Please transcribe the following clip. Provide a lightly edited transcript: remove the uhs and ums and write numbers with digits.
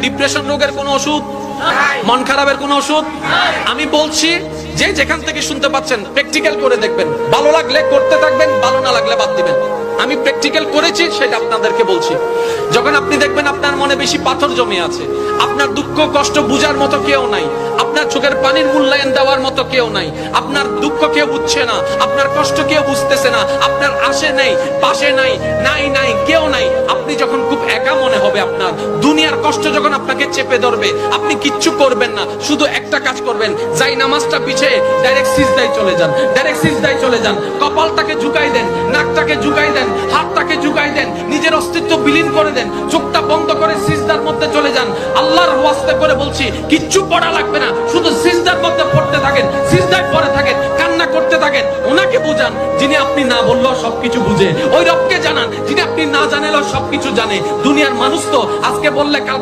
Depression রোগের কোনো ওষুধ, মন খারাপের কোনো ওষুধ আমি বলছি যে যেখান থেকে শুনতে পাচ্ছেন প্র্যাকটিক্যাল করে দেখবেন, ভালো লাগলে করতে থাকবেন, ভালো না লাগলে বাদ দিবেন। আমি প্র্যাকটিক্যাল করেছি সেটা আপনাদেরকে বলছি। যখন আপনি দেখবেন আপনার মনে বেশি পাথর জমে আছে, আপনার দুঃখ কষ্ট বুঝার মতো কেউ নাই, আপনার চোখের পানির মূল্যায়ন দেওয়ার মতো কেউ নাই, আপনার দুঃখ কেউ বুঝছে না, আপনার কষ্ট কেউ বুঝতেছে না, আপনার আশে নেই পাশে নাই নাই নাই কেউ নাই, আপনি যখন খুব একা মনে হবে, আপনার দুনিয়ার কষ্ট যখন আপনাকে চেপে ধরবে, আপনি কিচ্ছু করবেন না, শুধু একটা কাজ করবেন, যাই নামাজটা পিছিয়ে ডাইরেক্ট সিজদায় চলে যান, ডাইরেক্ট সিজদায় চলে যান, কপালটাকে ঝুঁকাই দেন, নাকটাকে ঝুঁকাই দেন, হাতটাকে ঝুঁকাই দেন, নিজের অস্তিত্ব বিলীন করে দেন, চোখটা বন্ধ করে সিজদার মধ্যে চলে যান। আল্লাহর ওয়াস্তে করে বলছি, কিচ্ছু পড়া লাগবে না, শুধু সিজদার মধ্যে পড়তে থাকেন, সিজদায় পড়ে থাকেন, কান্না করতে থাকেন। ওনাকে বুঝান যিনি আপনি না বললেও সবকিছু বুঝে, ওই রবকে জানান যিনি আপনি না জানালেও সবকিছু জানে। দুনিয়ার মানুষ তো আজকে বললে কাল